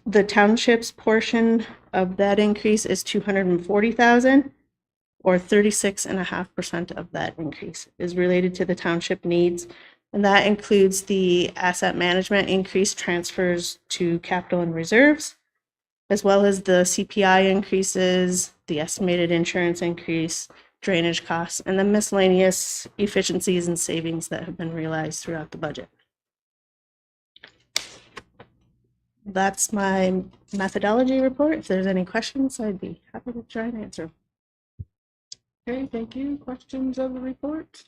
The township's portion of that increase is 240,000, or 36.5% of that increase is related to the township needs. And that includes the asset management increase transfers to capital and reserves, as well as the CPI increases, the estimated insurance increase, drainage costs, and the miscellaneous efficiencies and savings that have been realized throughout the budget. That's my methodology report. If there's any questions, I'd be happy to try and answer. Okay, thank you. Questions of the report?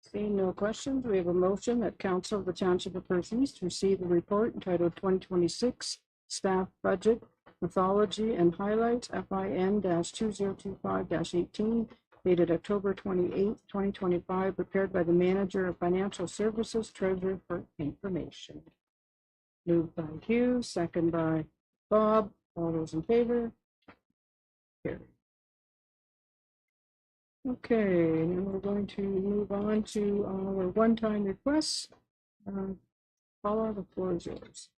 Seeing no questions, we have a motion that Council of the Township of Perth East receive the report entitled 2026 Staff Budget Mythology and Highlights FIN-2025-18 dated October 28th, 2025, prepared by the Manager of Financial Services Treasurer for information. Moved by Hugh, second by Bob. All those in favor? Carried. Okay, now we're going to move on to our one-time requests. Paula, the floor is yours.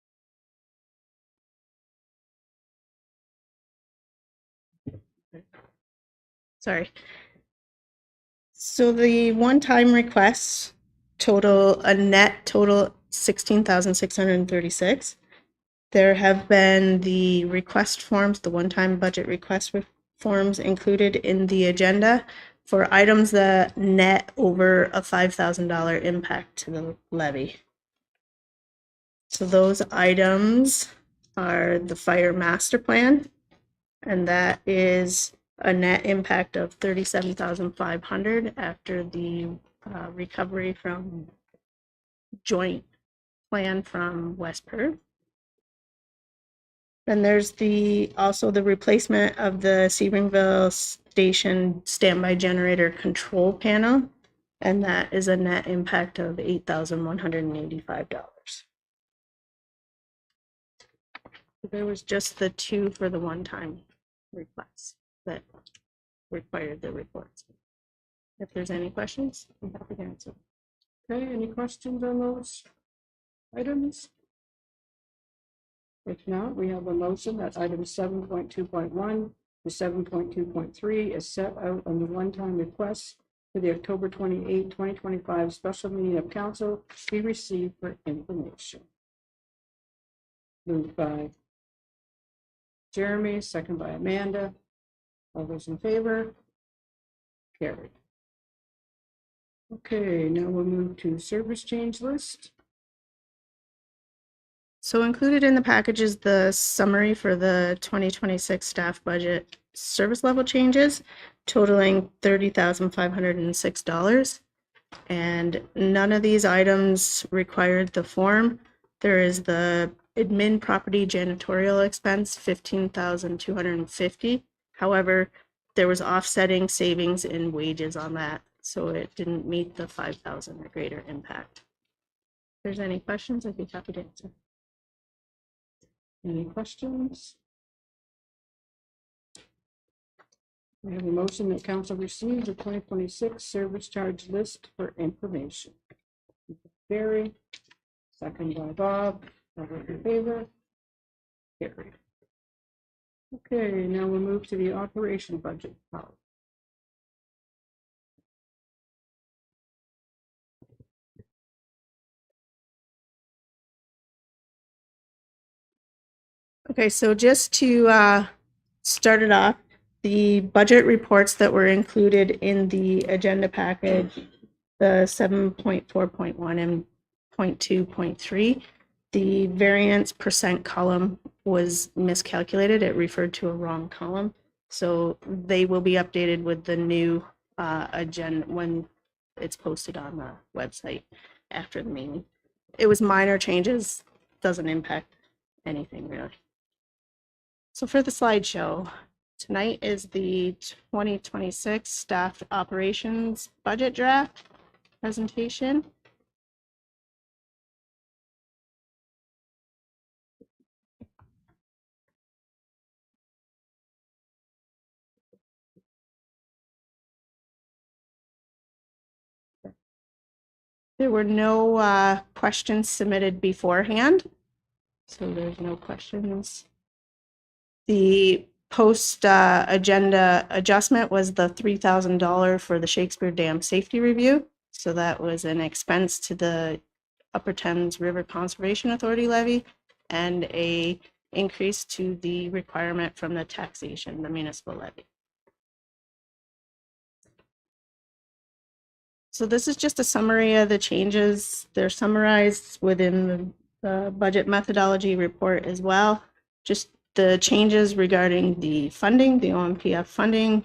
Sorry. So the one-time requests total a net total 16,636. There have been the request forms, the one-time budget request forms included in the agenda for items that net over a $5,000 impact to the levy. So those items are the fire master plan, and that is a net impact of 37,500 after the recovery from joint plan from West Perth. Then there's also the replacement of the Sebringville Station standby generator control panel, and that is a net impact of $8,185. There was just the two for the one-time requests that required the reports. If there's any questions, I'm happy to answer. Okay, any questions on those items? If not, we have a motion that item 7.2.1 to 7.2.3 is set out on the one-time requests for the October 28, 2025 special meeting of council be received for information. Moved by Jeremy, second by Amanda. All those in favor? Carried. Okay, now we'll move to service change list. So included in the package is the summary for the 2026 staff budget service level changes totaling $30,506. And none of these items required the form. There is the admin property janitorial expense, $15,250. However, there was offsetting savings in wages on that, so it didn't meet the 5,000 or greater impact. If there's any questions, I'd be happy to answer. Any questions? We have a motion that council receives the 2026 service charge list for information. Barry, second by Bob. All those in favor? Carried. Okay, now we'll move to the operation budget policy. Okay, so just to start it off, the budget reports that were included in the agenda package, the 7.4.1 and 0.2.3, the variance percent column was miscalculated. It referred to a wrong column. So they will be updated with the new agenda when it's posted on the website after the meeting. It was minor changes, doesn't impact anything really. So for the slideshow, tonight is the 2026 staff operations budget draft presentation. There were no questions submitted beforehand, so there's no questions. The post agenda adjustment was the $3,000 for the Shakespeare Dam safety review. So that was an expense to the Upper Thames River Conservation Authority levy and a increase to the requirement from the taxation, the municipal levy. So this is just a summary of the changes. They're summarized within the budget methodology report as well. Just the changes regarding the funding, the OMPF funding,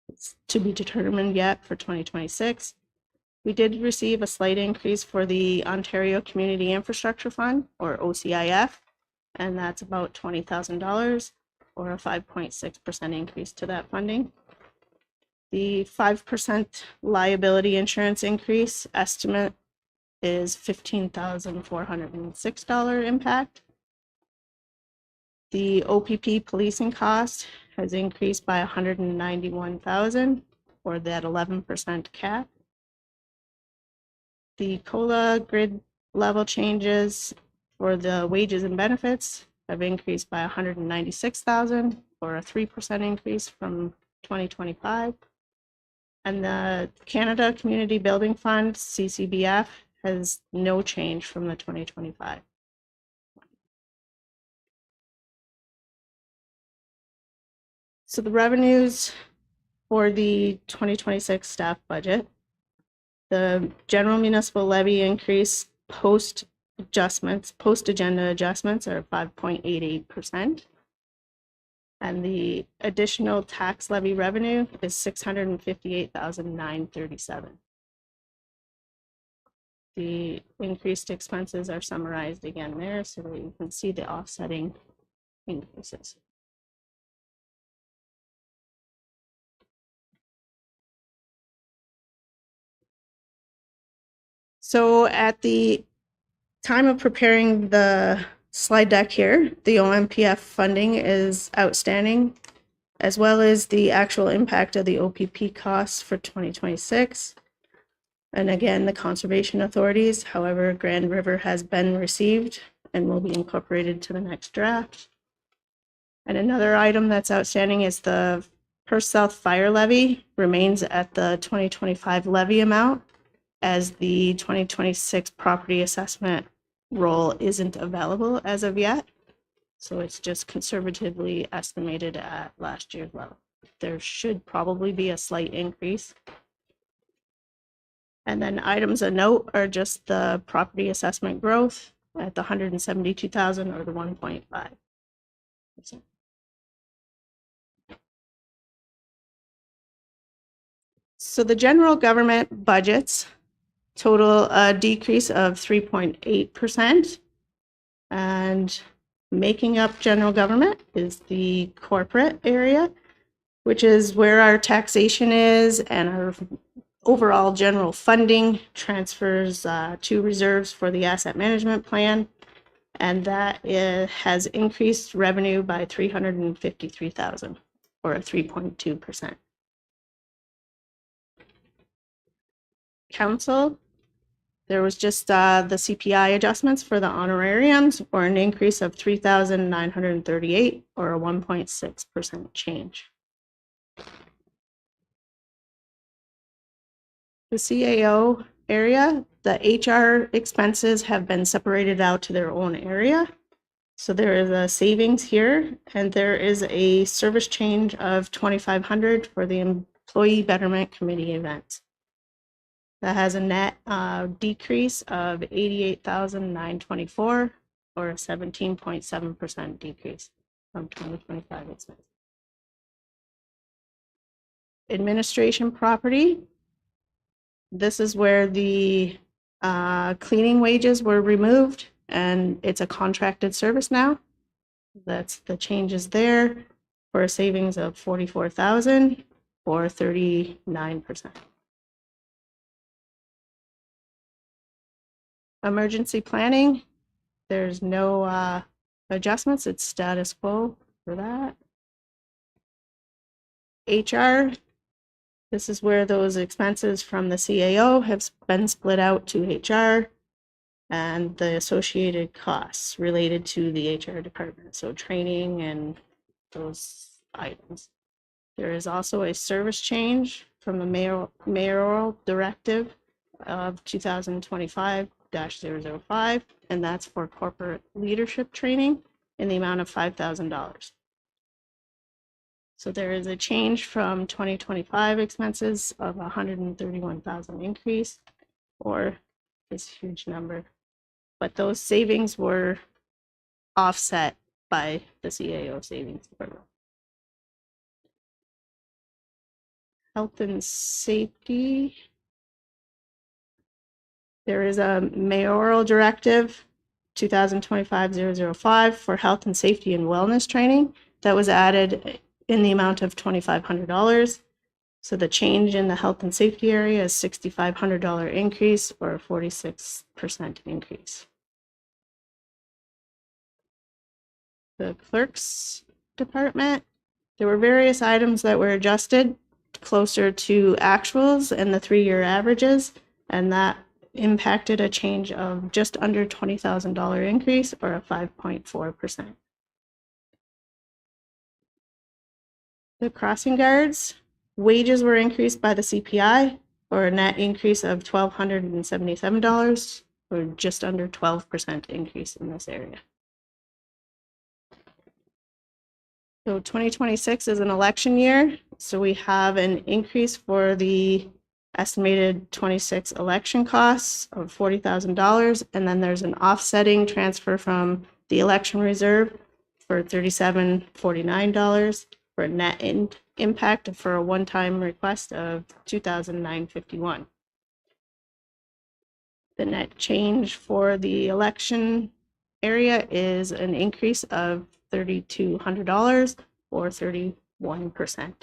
it's to be determined yet for 2026. We did receive a slight increase for the Ontario Community Infrastructure Fund, or OCIF, and that's about $20,000, or a 5.6% increase to that funding. The 5% liability insurance increase estimate is $15,406 impact. The OPP policing cost has increased by $191,000, or that 11% cap. The COLA grid level changes for the wages and benefits have increased by $196,000, or a 3% increase from 2025. And the Canada Community Building Fund, CCBF, has no change from the 2025. So the revenues for the 2026 staff budget, the general municipal levy increase post agenda adjustments are 5.88%. And the additional tax levy revenue is $658,937. The increased expenses are summarized again there so that you can see the offsetting increases. So at the time of preparing the slide deck here, the OMPF funding is outstanding, as well as the actual impact of the OPP costs for 2026. And again, the conservation authorities. However, Grand River has been received and will be incorporated to the next draft. And another item that's outstanding is the Perth South Fire Levy remains at the 2025 levy amount, as the 2026 property assessment roll isn't available as of yet. So it's just conservatively estimated at last year's level. There should probably be a slight increase. And then items of note are just the property assessment growth at the 172,000, or the 1.5%. So the general government budgets total a decrease of 3.8%. And making up general government is the corporate area, which is where our taxation is, and our overall general funding transfers to reserves for the asset management plan. And that has increased revenue by $353,000, or a 3.2%. Council, there was just the CPI adjustments for the honorariums, or an increase of $3,938, or a 1.6% change. The CAO area, the HR expenses have been separated out to their own area. So there is a savings here, and there is a service change of $2,500 for the Employee Betterment Committee event. That has a net decrease of $88,924, or a 17.7% decrease from 2025 expenses. Administration property. This is where the cleaning wages were removed, and it's a contracted service now. That's the changes there, for a savings of $44,000, or 39%. Emergency planning, there's no adjustments. It's status quo for that. HR, This is where those expenses from the CAO have been split out to HR and the associated costs related to the HR department, so training and those items. There is also a service change from the mayoral directive of 2025-005, and that's for corporate leadership training in the amount of $5,000. So there is a change from 2025 expenses of 131,000 increase, or this huge number. But those savings were offset by the CAO savings program. Health and safety. There is a mayoral directive 2025-005 for health and safety and wellness training that was added in the amount of $2,500. So the change in the health and safety area is $6,500 increase, or a 46% increase. The clerk's department, there were various items that were adjusted closer to actuals and the 3-year averages, and that impacted a change of just under $20,000 increase, or a 5.4%. The crossing guards, wages were increased by the CPI, or a net increase of $1,277, or just under 12% increase in this area. So 2026 is an election year, so we have an increase for the estimated 26 election costs of $40,000, and then there's an offsetting transfer from the election reserve for $3,749 for a net impact for a one-time request of $2,951. The net change for the election area is an increase of $3,200, or 31%.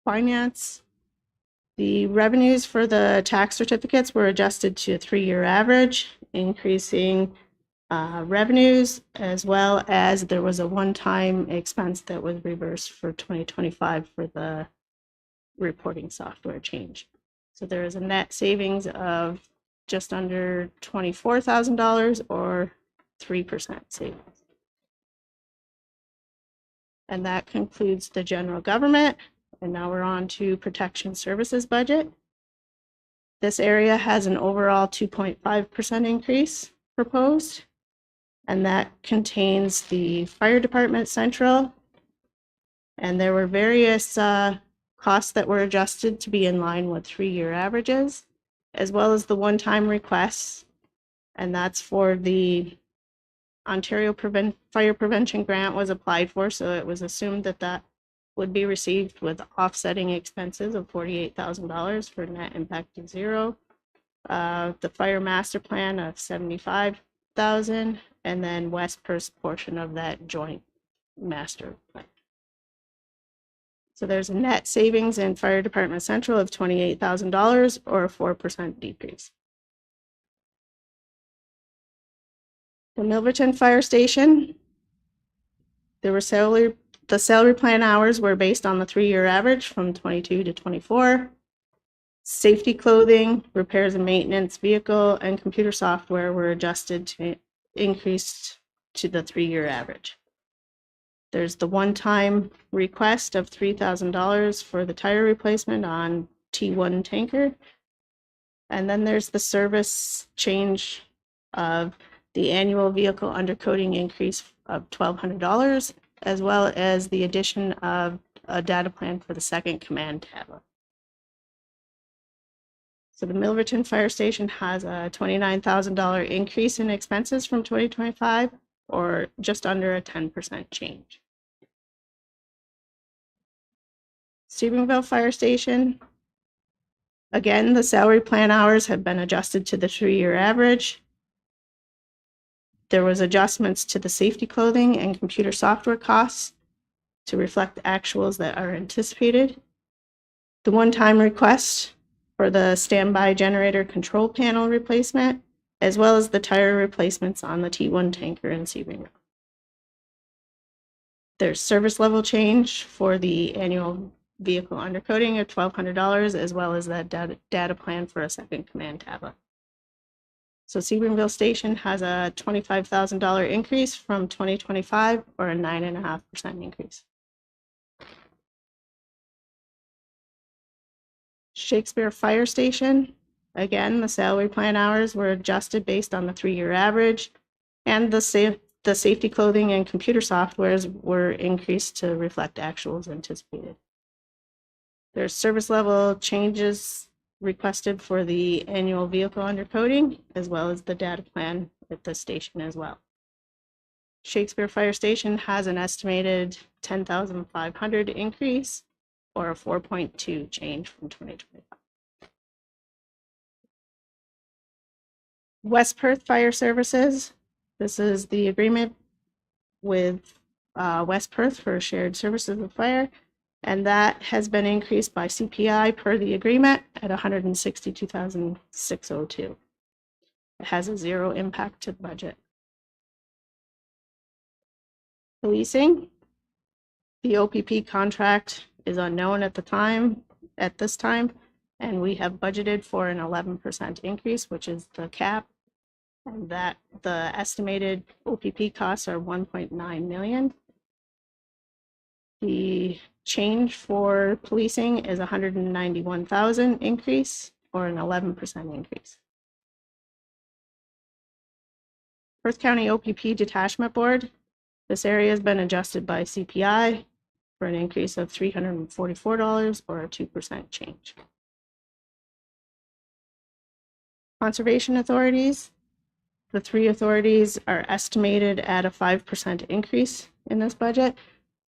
Finance. The revenues for the tax certificates were adjusted to a 3-year average, increasing revenues, as well as there was a one-time expense that was reversed for 2025 for the reporting software change. So there is a net savings of just under $24,000, or 3% savings. And that concludes the general government. And now we're on to protection services budget. This area has an overall 2.5% increase proposed, and that contains the fire department central. And there were various costs that were adjusted to be in line with 3-year averages, as well as the one-time requests, and that's for the Ontario Fire Prevention Grant was applied for, so it was assumed that that would be received with offsetting expenses of $48,000 for net impact of 0. The Fire Master Plan of $75,000, and then Westper's portion of that joint master plan. So there's a net savings in Fire Department Central of $28,000, or a 4% decrease. The Milverton Fire Station, the salary plan hours were based on the 3-year average from 22 to 24. Safety clothing, repairs and maintenance, vehicle, and computer software were adjusted to increase to the 3-year average. There's the one-time request of $3,000 for the tire replacement on T1 tanker. And then there's the service change of the annual vehicle undercoating increase of $1,200, as well as the addition of a data plan for the second command tablet. So the Milverton Fire Station has a $29,000 increase in expenses from 2025, or just under a 10% change. Stephenville Fire Station, again, the salary plan hours have been adjusted to the 3-year average. There was adjustments to the safety clothing and computer software costs to reflect actuals that are anticipated. The one-time request for the standby generator control panel replacement, as well as the tire replacements on the T1 tanker in Sebring. There's service level change for the annual vehicle undercoating of $1,200, as well as that data plan for a second command tablet. So Sebringville Station has a $25,000 increase from 2025, or a 9.5% increase. Shakespeare Fire Station, again, the salary plan hours were adjusted based on the 3-year average, and the safety clothing and computer softwares were increased to reflect actuals anticipated. There's service level changes requested for the annual vehicle undercoating, as well as the data plan at the station as well. Shakespeare Fire Station has an estimated 10,500 increase, or a 4.2 change from 2025. West Perth Fire Services. This is the agreement with West Perth for shared services of fire, and that has been increased by CPI per the agreement at $162,602. It has a 0 impact to the budget. Policing. The OPP contract is unknown at this time, and we have budgeted for an 11% increase, which is the cap, and that the estimated OPP costs are $1.9 million. The change for policing is $191,000 increase, or an 11% increase. Perth County OPP Detachment Board. This area has been adjusted by CPI for an increase of $344, or a 2% change. Conservation authorities. The 3 authorities are estimated at a 5% increase in this budget,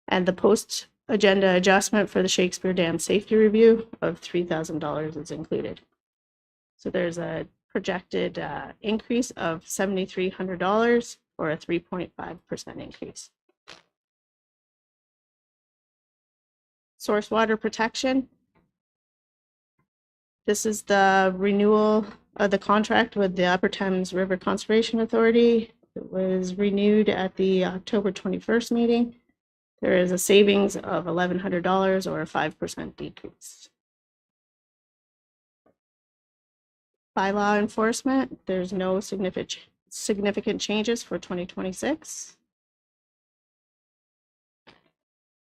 and the post-agenda adjustment for the Shakespeare Dam safety review of $3,000 is included. So there's a projected increase of $7,300, or a 3.5% increase. Source water protection. This is the renewal of the contract with the Upper Thames River Conservation Authority. It was renewed at the October 21st meeting. There is a savings of $1,100, or a 5% decrease. Bylaw enforcement, there's no significant changes for 2026.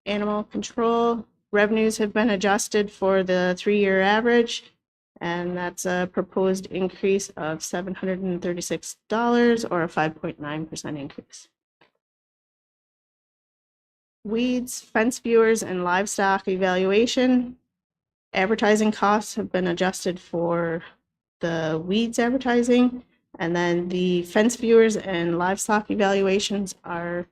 Animal control, revenues have been adjusted for the 3-year average, and that's a proposed increase of $736, or a 5.9% increase. Weeds, fence viewers, and livestock evaluation. Advertising costs have been adjusted for the weeds advertising, and then the fence viewers and livestock evaluations are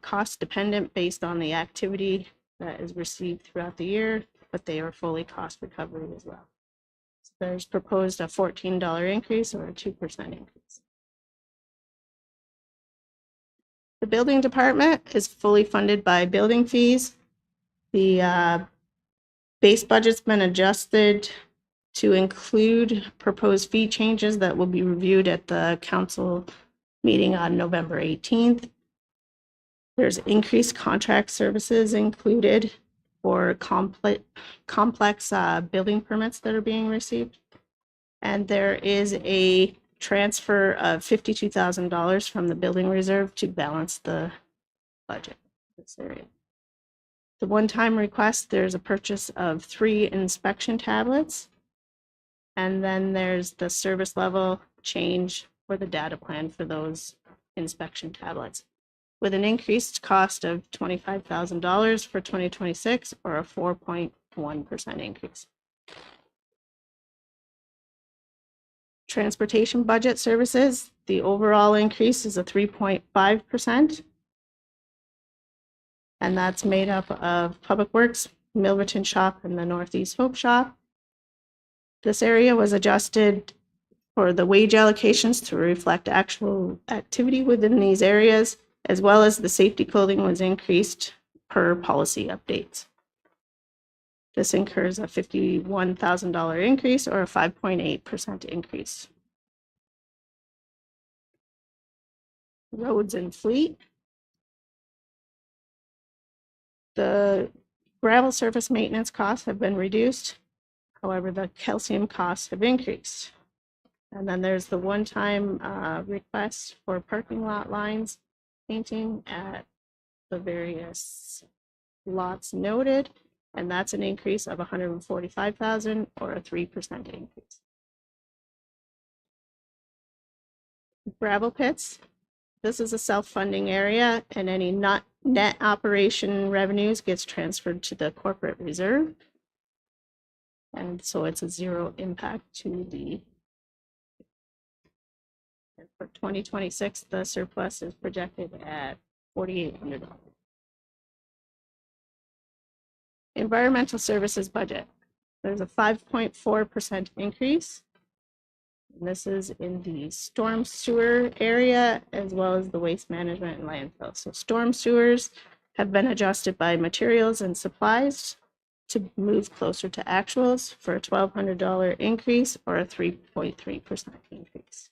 cost dependent based on the activity that is received throughout the year, but they are fully cost recovery as well. So there's proposed a $14 increase, or a 2% increase. The building department is fully funded by building fees. The base budget's been adjusted to include proposed fee changes that will be reviewed at the council meeting on November 18th. There's increased contract services included for complex building permits that are being received. And there is a transfer of $52,000 from the building reserve to balance the budget in this area. The one-time request, there's a purchase of 3 inspection tablets. And then there's the service level change for the data plan for those inspection tablets, with an increased cost of $25,000 for 2026, or a 4.1% increase. Transportation budget services, the overall increase is a 3.5%. And that's made up of Public Works, Milverton Shop, and the Northeast Hope Shop. This area was adjusted for the wage allocations to reflect actual activity within these areas, as well as the safety clothing was increased per policy updates. This incurs a $51,000 increase, or a 5.8% increase. Roads and fleet. The gravel surface maintenance costs have been reduced. However, the calcium costs have increased. And then there's the one-time request for parking lot lines painting at the various lots noted, and that's an increase of 145,000 or a 3% increase. Gravel pits. This is a self-funding area, and any net operation revenues gets transferred to the corporate reserve. And so it's a zero impact to the. For 2026, the surplus is projected at $4,800. Environmental services budget. There's a 5.4% increase. And this is in the storm sewer area as well as the waste management and landfill. So storm sewers have been adjusted by materials and supplies to move closer to actuals for a $1,200 increase or a 3.3% increase.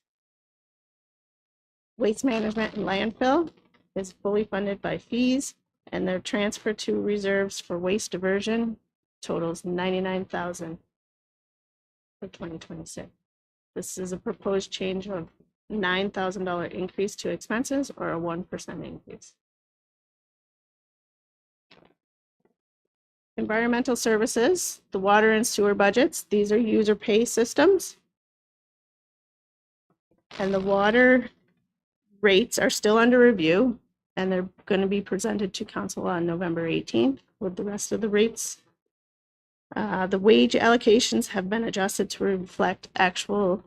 Waste management and landfill is fully funded by fees, and their transfer to reserves for waste diversion totals $99,000 for 2026. This is a proposed change of $9,000 increase to expenses or a 1% increase. Environmental services, the water and sewer budgets, these are user pay systems. And the water rates are still under review, and they're going to be presented to council on November 18th with the rest of the rates. The wage allocations have been adjusted to reflect actual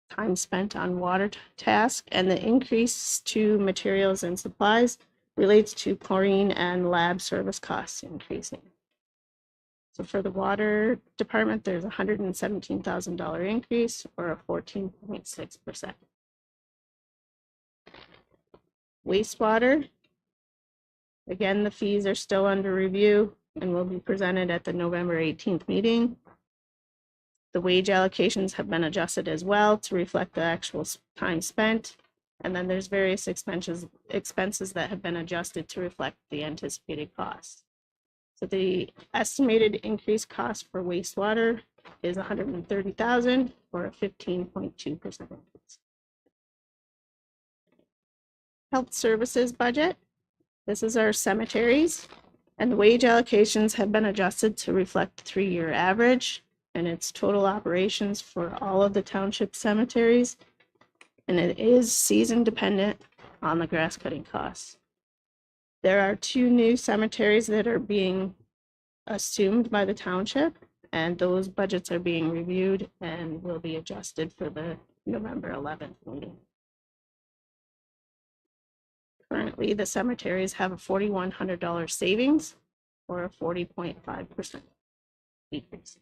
time spent on water tasks, and the increase to materials and supplies relates to chlorine and lab service costs increasing. So for the water department, there's a $117,000 increase or a 14.6%. Wastewater, again, the fees are still under review and will be presented at the November 18th meeting. The wage allocations have been adjusted as well to reflect the actual time spent. And then there's various expenses that have been adjusted to reflect the anticipated costs. So the estimated increased cost for wastewater is $130,000 or a 15.2% increase. Health services budget. This is our cemeteries, and the wage allocations have been adjusted to reflect the 3-year average and its total operations for all of the township cemeteries, and it is season dependent on the grass cutting costs. There are 2 new cemeteries that are being assumed by the township, and those budgets are being reviewed and will be adjusted for the November 11th meeting. Currently, the cemeteries have a $4,100 savings or a 40.5% decrease.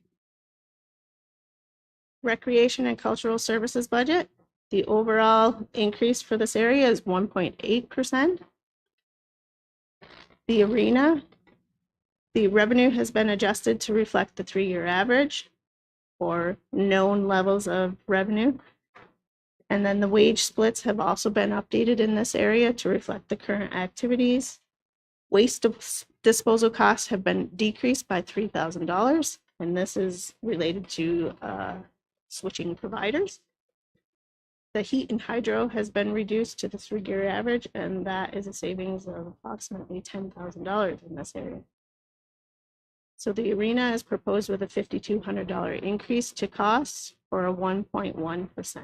Recreation and cultural services budget. The overall increase for this area is 1.8%. The arena, the revenue has been adjusted to reflect the 3-year average or known levels of revenue. And then the wage splits have also been updated in this area to reflect the current activities. Waste disposal costs have been decreased by $3,000, and this is related to switching providers. The heat and hydro has been reduced to the 3-year average, and that is a savings of approximately $10,000 in this area. So the arena is proposed with a $5,200 increase to costs or a 1.1%.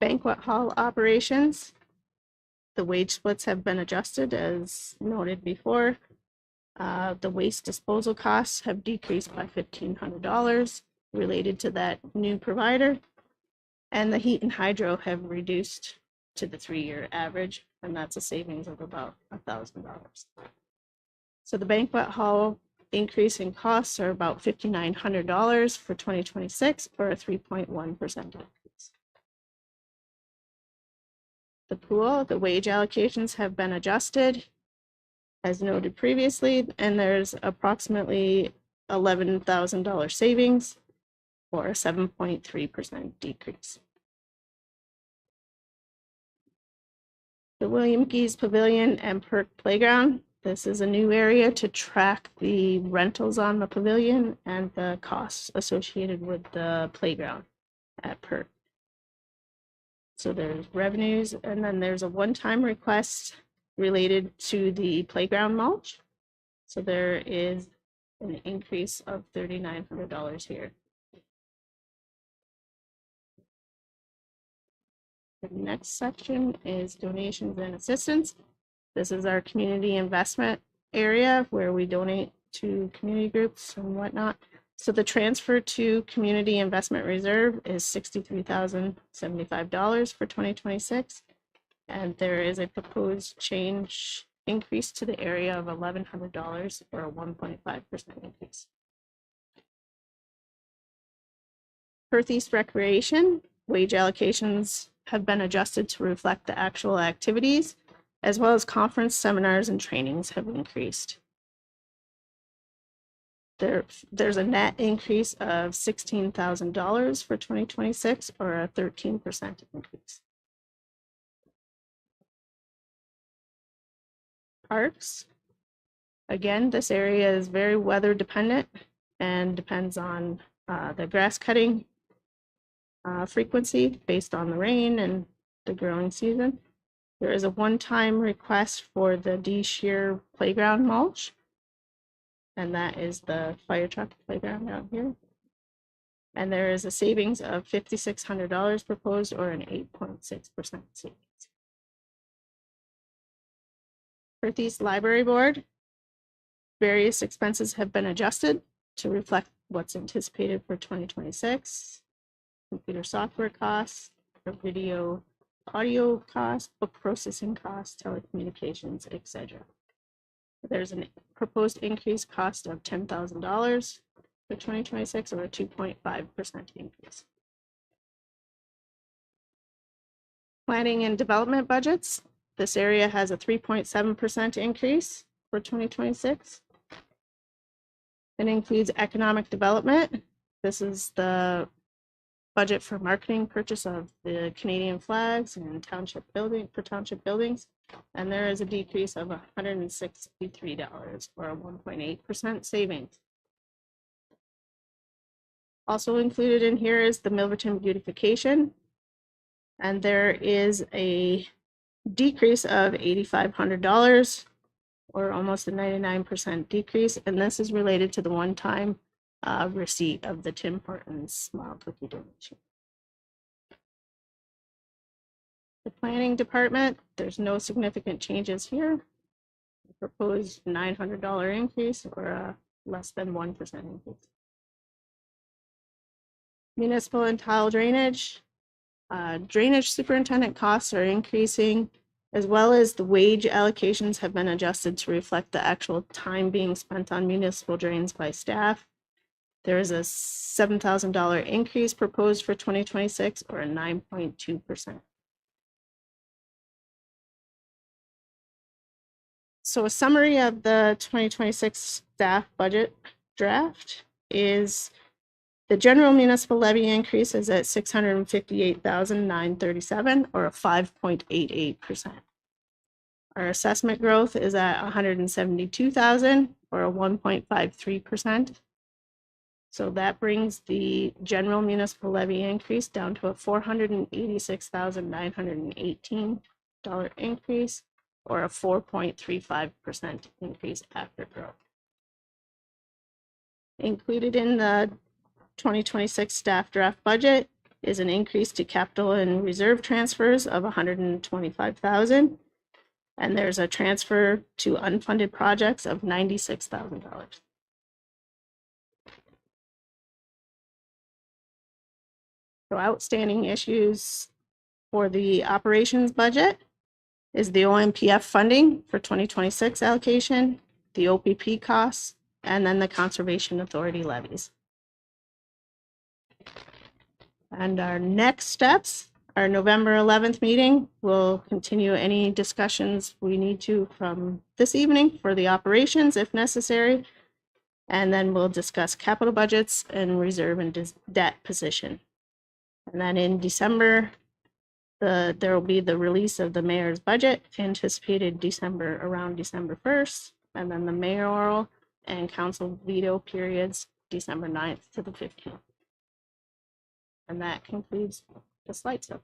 Banquet hall operations. The wage splits have been adjusted as noted before. The waste disposal costs have decreased by $1,500 related to that new provider. And the heat and hydro have reduced to the 3-year average, and that's a savings of about $1,000. So the banquet hall increase in costs are about $5,900 for 2026 or a 3.1% increase. The pool, the wage allocations have been adjusted as noted previously, and there's approximately $11,000 savings or a 7.3% decrease. The William Geese Pavilion and Perk Playground. This is a new area to track the rentals on the pavilion and the costs associated with the playground at Perk. So there's revenues, and then there's a one-time request related to the playground mulch. So there is an increase of $3,900 here. The next section is donations and assistance. This is our community investment area where we donate to community groups and whatnot. So the transfer to community investment reserve is $63,075 for 2026. And there is a proposed change increase to the area of $1,100 or a 1.5% increase. Perth East Recreation, wage allocations have been adjusted to reflect the actual activities, as well as conference, seminars, and trainings have increased. There's a net increase of $16,000 for 2026, or a 13% increase. Parks. Again, this area is very weather dependent and depends on the grass cutting frequency based on the rain and the growing season. There is a one-time request for the D Shear playground mulch, and that is the fire truck playground out here. And there is a savings of $5,600 proposed, or an 8.6% savings. Perth East Library Board, various expenses have been adjusted to reflect what's anticipated for 2026. Computer software costs, video, audio costs, book processing costs, telecommunications, etc. There's a proposed increased cost of $10,000 for 2026, or a 2.5% increase. Planning and development budgets. This area has a 3.7% increase for 2026. It includes economic development. This is the budget for marketing, purchase of the Canadian flags and township buildings. And there is a decrease of $163, or a 1.8% savings. Also included in here is the Milverton beautification. And there is a decrease of $8,500, or almost a 99% decrease. And this is related to the one-time receipt of the Tim Hortons small cookie donation. The planning department, there's no significant changes here. The proposed $900 increase, or a less than 1% increase. Municipal and tile drainage. Drainage superintendent costs are increasing, as well as the wage allocations have been adjusted to reflect the actual time being spent on municipal drains by staff. There is a $7,000 increase proposed for 2026, or a 9.2%. So a summary of the 2026 staff budget draft is the general municipal levy increase is at $658,937, or a 5.88%. Our assessment growth is at $172,000, or a 1.53%. So that brings the general municipal levy increase down to a $486,918 increase, or a 4.35% increase after growth. Included in the 2026 staff draft budget is an increase to capital and reserve transfers of $125,000, and there's a transfer to unfunded projects of $96,000. So outstanding issues for the operations budget is the OMPF funding for 2026 allocation, the OPP costs, and then the Conservation Authority levies. And our next steps, our November 11th meeting, will continue any discussions we need to from this evening for the operations if necessary. And then we'll discuss capital budgets and reserve and debt position. And then in December, There will be the release of the mayor's budget anticipated around December 1st, and then the mayoral and council veto periods, December 9th to the 15th. And that concludes the slide stuff.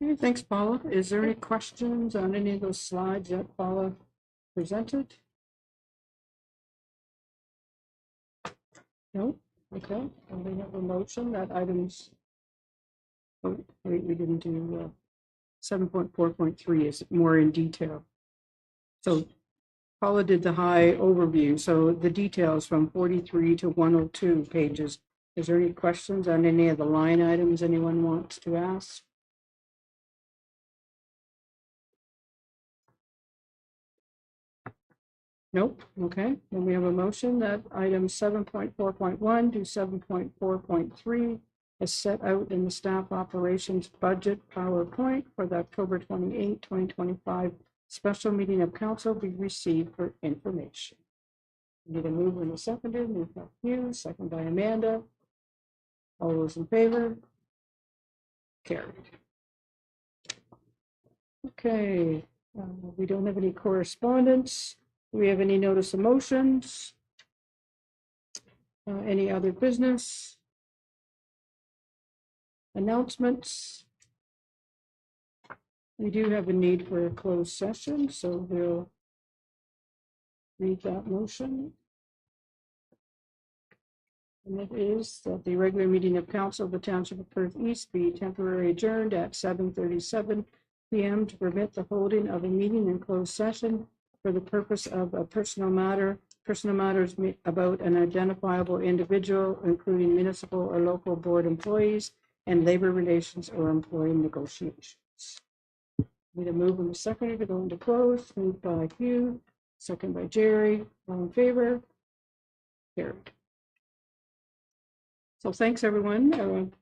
Okay, thanks, Paula. Is there any questions on any of those slides that Paula presented? No? Okay, and we have a motion that items, oh, wait, we didn't do 7.4.3 is more in detail. So Paula did the high overview, so the details from 43 to 102 pages. Is there any questions on any of the line items anyone wants to ask? Nope. Okay. Then we have a motion that item 7.4.1 to 7.4.3 is set out in the staff operations budget PowerPoint for the October 28, 2025 special meeting of council be received for information. Need a move and a seconder. Move by Hugh, second by Amanda. All those in favor? Carried. Okay. We don't have any correspondence. Do we have any notice of motions? Any other business? Announcements? We do have a need for a closed session, so we'll read that motion. And it is that the regular meeting of council of the Township of Perth East be temporarily adjourned at 7:37 p.m. to permit the holding of a meeting in closed session for the purpose of a personal matters about an identifiable individual, including municipal or local board employees and labor relations or employee negotiations. Need a move and a second to go into close. Moved by Hugh, second by Jerry. All in favor? Carried. So thanks, everyone.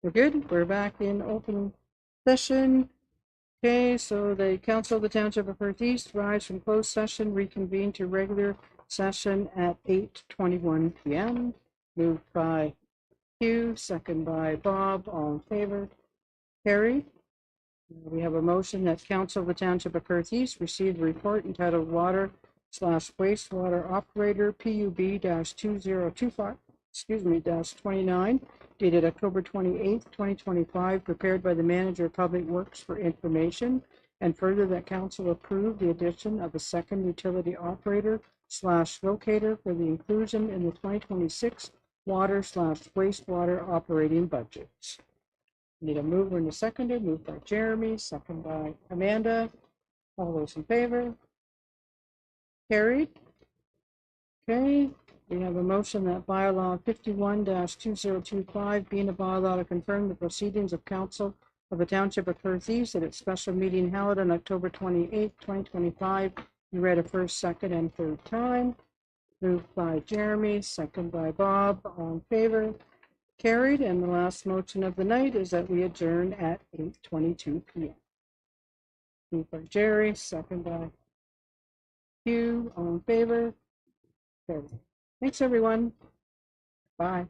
We're good. We're back in open session. Okay, so the Council of the Township of Perth East rise from closed session, reconvene to regular session at 8:21 PM. Moved by Hugh, second by Bob, all in favor. Carried. We have a motion that Council of the Township of Perth East received a report entitled Water/Wastewater Operator PUB-2025, -29, dated October 28th, 2025, prepared by the Manager of Public Works for information, and further that council approve the addition of a second utility operator/locator for the inclusion in the 2026 water/wastewater operating budgets. Need a mover and a seconder. Moved by Jeremy, second by Amanda. All those in favor? Carried. Okay, we have a motion that bylaw 51-2025, being a bylaw to confirm the proceedings of council of the Township of Perth East at its special meeting held on October 28th, 2025, be read a first, second, and third time. Moved by Jeremy, second by Bob. All in favor? Carried. And the last motion of the night is that we adjourn at 8:22 PM. Moved by Jerry, second by Hugh. All in favor? Carried. Thanks, everyone. Bye.